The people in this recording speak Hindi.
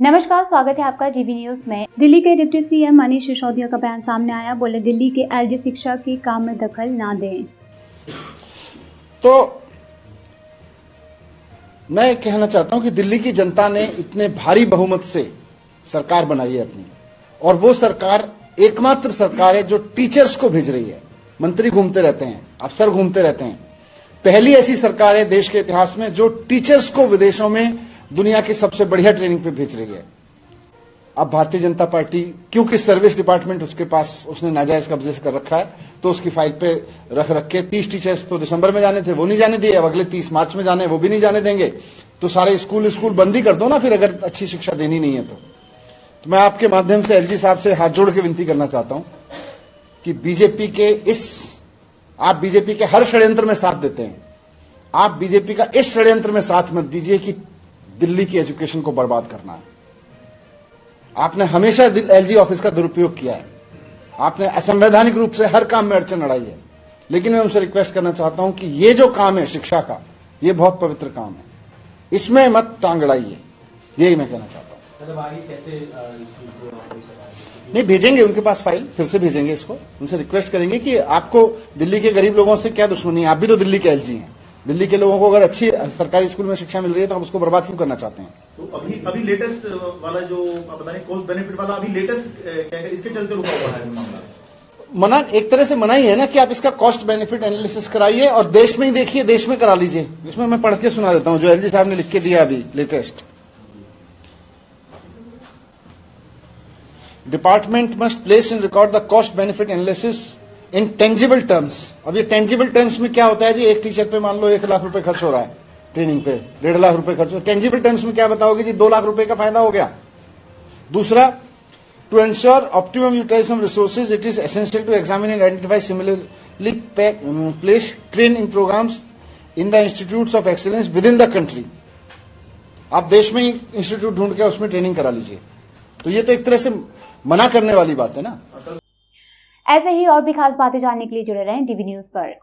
नमस्कार, स्वागत है आपका जीवी न्यूज में। दिल्ली के डिप्टी सीएम मनीष सिसोदिया का बयान सामने आया। बोले दिल्ली के एलजी शिक्षा के काम में दखल ना दें। तो मैं कहना चाहता हूं कि दिल्ली की जनता ने इतने भारी बहुमत से सरकार बनाई है अपनी, और वो सरकार एकमात्र सरकार है जो टीचर्स को भेज रही है। मंत्री घूमते रहते हैं, अफसर घूमते रहते हैं। पहली ऐसी सरकार है देश के इतिहास में जो टीचर्स को विदेशों में दुनिया की सबसे बढ़िया ट्रेनिंग पे भेज रही है। अब भारतीय जनता पार्टी, क्योंकि सर्विस डिपार्टमेंट उसके पास उसने नाजायज कब्जे से कर रखा है, तो उसकी फाइल पे रख के 30 टीचर्स तो दिसंबर में जाने थे, वो नहीं जाने दिए। अब अगले 30 मार्च में जाने, वो भी नहीं जाने देंगे। तो सारे स्कूल बंद ही कर दो ना फिर, अगर अच्छी शिक्षा देनी नहीं है तो मैं आपके माध्यम से एलजी साहब से हाथ जोड़ के विनती करना चाहता हूं कि आप बीजेपी के हर षड्यंत्र में साथ देते हैं। आप बीजेपी का इस षड्यंत्र में साथ मत दीजिए कि दिल्ली की एजुकेशन को बर्बाद करना है। आपने हमेशा एलजी ऑफिस का दुरुपयोग किया है। आपने असंवैधानिक रूप से हर काम में अड़चन अड़ाई है। लेकिन मैं उनसे रिक्वेस्ट करना चाहता हूं कि ये जो काम है शिक्षा का, ये बहुत पवित्र काम है, इसमें मत टांग अड़ाइए। यही मैं कहना चाहता हूं। नहीं भेजेंगे उनके पास फाइल, फिर से भेजेंगे इसको। उनसे रिक्वेस्ट करेंगे कि आपको दिल्ली के गरीब लोगों से क्या दुश्मनी है। आप भी तो दिल्ली के एलजी हैं। दिल्ली के लोगों को अगर अच्छी सरकारी स्कूल में शिक्षा मिल रही है तो हम उसको बर्बाद क्यों करना चाहते हैं? तो अभी लेटेस्ट वाला जो आप बता रहे कॉस्ट बेनिफिट वाला, अभी लेटेस्ट क्या है, इसके चलते रुका हुआ है मामला। मना एक तरह से मना ही है ना कि आप इसका कॉस्ट बेनिफिट एनालिसिस कराइए और देश में ही देखिए, देश में करा लीजिए। इसमें मैं पढ़ के सुना देता हूं जो एलजी साहब ने लिख के दिया अभी latest. Department must place in record the cost benefit analysis in tangible terms. अब ये टेंजिबल टर्म्स में क्या होता है जी? एक टीचर पे मान लो 1 लाख रुपए खर्च हो रहा है, ट्रेनिंग पे 1.5 लाख रुपए खर्च हो। टेंजिबल टर्म्स में क्या बताओगे जी? 2 लाख रुपए का फायदा हो गया। दूसरा, to ensure optimum utilisation of resources it is essential to examine and identify similarly place train in programmes in the institutes of excellence within the country. आप देश में ही इंस्टीट्यूट ढूंढ के उसमें ट्रेनिंग करा लीजिए। तो ये तो एक तरह से मना करने वाली बात है ना। ऐसे ही और भी खास बातें जानने के लिए जुड़े रहें डीवी न्यूज पर।